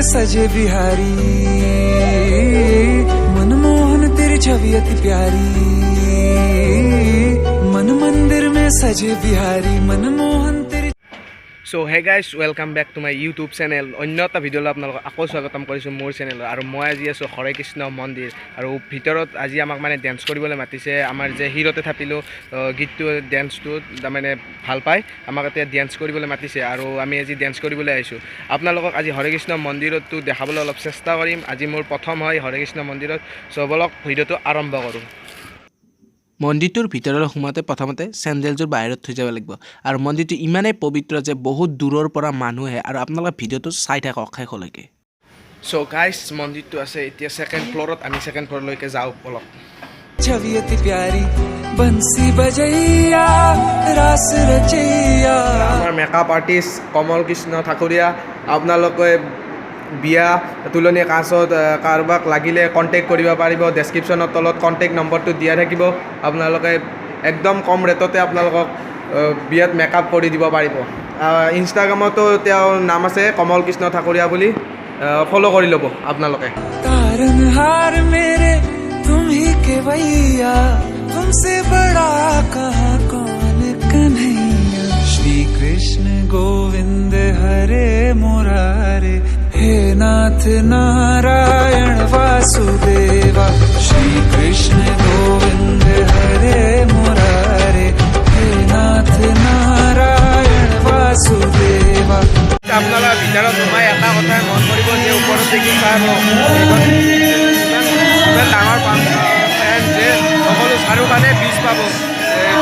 सजे बिहारी मनमोहन तेरी छवि अति प्यारी मन मंदिर में सजे बिहारी मनमोहन तेरी। So hey guys welcome back to my YouTube channel अन्य এটা ভিডিঅ'লৈ আপোনালোকক আকৌ স্বাগতম কৰিছোঁ মোৰ চেনেলত। আৰু মই আজি আছোঁ হৰে কৃষ্ণ মন্দিৰ আৰু ভিতৰত আজি আমাক মানে ডেন্স কৰিবলৈ মাতিছে। আমাৰ যে হিৰতে থাপিলোঁ গীতটো ডেন্সটো তাৰমানে ভাল পায়, আমাক এতিয়া ডেন্স কৰিবলৈ মাতিছে আৰু আমি আজি ডেন্স কৰিবলৈ আহিছোঁ। আপোনালোকক আজি হৰে কৃষ্ণ মন্দিৰতো দেখাবলৈ অলপ চেষ্টা কৰিম। আজি মোৰ প্ৰথম হয় হৰে কৃষ্ণ মন্দিৰত। চ' বলক ভিডিঅ'টো আৰম্ভ কৰোঁ। মন্দিৰটোৰ ভিতৰলৈ সোমাওঁতে প্ৰথমতে চেণ্ডেলযোৰ বাহিৰত থৈ যাব লাগিব আৰু মন্দিৰটো ইমানেই পবিত্ৰ যে বহুত দূৰৰ পৰা মানুহ আহে আৰু আপোনালোকে ভিডিঅ'টো চাই থাকক শেষলৈকে। চ' গাইজ মন্দিৰটো আছে এতিয়া ছেকেণ্ড ফ্ল'ৰত, আমি ছেকেণ্ড ফ্ল'ৰলৈকে যাওঁ অলপ। छवि अति प्यारी बंसी बजैया रास रचैया। আমাৰ মেকআপ আৰ্টিষ্ট কমল কৃষ্ণ ঠাকুৰীয়া। আপোনালোকে বিয়া তুলনি কাজত কাৰোবাক লাগিলে কণ্টেক্ট কৰিব পাৰিব। ডেছক্ৰিপশ্যনৰ তলত কণ্টেক্ট নম্বৰটো দিয়া থাকিব। আপোনালোকে একদম কম ৰেটতে আপোনালোকক বিয়াত মেকআপ কৰি দিব পাৰিব। ইনষ্টাগ্ৰামতো তেওঁৰ নাম আছে কমল কৃষ্ণ ঠাকুৰীয়া বুলি, ফ'ল' কৰি ল'ব আপোনালোকে। तारनहार मेरे तुम ही के भैया तुमसे बड़ा कहाँ कौन कन्हैया। श्री कृष्ण गोविंद हरे मुरारे हे नाथ नारायण वासुदेवा। श्री कृष्ण गोविंद हरे मुरारे हे नाथ नारायण वासुदेवा। আপোনালোকে ভিতৰত সোমাই এটা কথাই মন কৰিব যে ওপৰত দেখি চাব ইমান ডাঙৰ ফেন যে সকলো চাৰিওফালে বীজ পাব।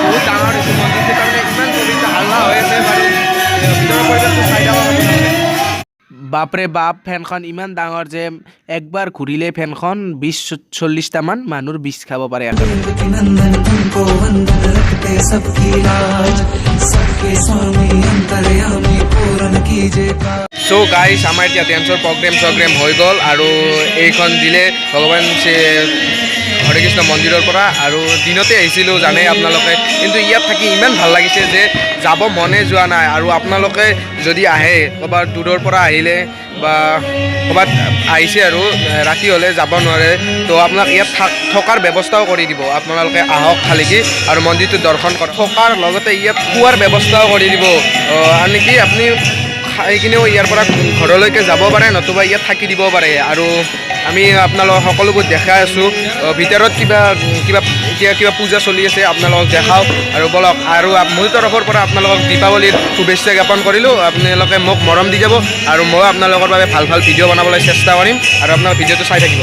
বহুত ডাঙৰ এইটো মন্দিৰটো, তাৰমানে ইমান পবিত্ৰ হাল্লা হৈ আছে বাৰু। ভিতৰৰ পৰিৱেশটো চাই যাব। বাপৰে বাপ, ফেনখন ইমান ডাঙৰ যে একবাৰ ঘূৰিলে ফেনখন 20-40টামান মানুহৰ বীজ খাব পাৰে। नंदन तुमको वंदन रखते सबकी लाज सबके स्वामी अंतर्यामी पूर्ण कीजिए। চ' গাইজ আমাৰ এতিয়া ডেন্সৰ প্ৰগ্ৰেম হৈ গ'ল আৰু এইখন দিলে ভগৱান হৰে কৃষ্ণ মন্দিৰৰ পৰা। আৰু দিনতে আহিছিলোঁ জানেই আপোনালোকে, কিন্তু ইয়াত থাকি ইমান ভাল লাগিছে যে যাব মনে যোৱা নাই। আৰু আপোনালোকে যদি আহে ক'ৰবাত দূৰৰ পৰা আহিলে বা ক'ৰবাত আহিছে আৰু ৰাতি হ'লে যাব নোৱাৰে, তো আপোনাক ইয়াত থকাৰ ব্যৱস্থাও কৰি দিব। আপোনালোকে আহক খালিকি আৰু মন্দিৰটো দৰ্শন কৰক। থকাৰ লগতে ইয়াত খোৱাৰ ব্যৱস্থাও কৰি দিব। আনকি আপুনি খাই কিনেও ইয়াৰ পৰা ঘৰলৈকে যাব পাৰে, নতুবা ইয়াত থাকি দিব পাৰে। আৰু আমি আপোনালোকক সকলোবোৰ দেখাই আছোঁ। ভিতৰত কিবা পূজা চলি আছে, আপোনালোকক দেখাওঁ আৰু বলক। আৰু মোৰ তৰফৰ পৰা আপোনালোকক দীপাৱলীৰ শুভেচ্ছা জ্ঞাপন কৰিলোঁ। আপোনালোকে মোক মৰম দি যাব আৰু মই আপোনালোকৰ বাবে ভাল ভাল ভিডিঅ' বনাবলৈ চেষ্টা কৰিম আৰু আপোনাৰ ভিডিঅ'টো চাই থাকিব।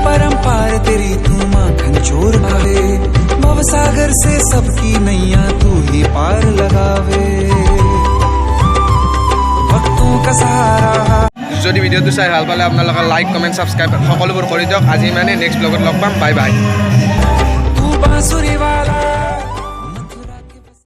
परंपार तेरी तू माखन चोर भावे भव सागर से सबकी नैया तू ही पार लगावे भक्तों का सहारा। যদি ভিডিঅ'টো চাই ভাল পালে আপোনালোকে লাইক কমেণ্ট ছাবস্ক্ৰাইব সকলোবোৰ কৰি দিয়ক। আজি মানে নেক্সট ব্লগত লগ পাম। Bye bye. तू बांसुरी वाला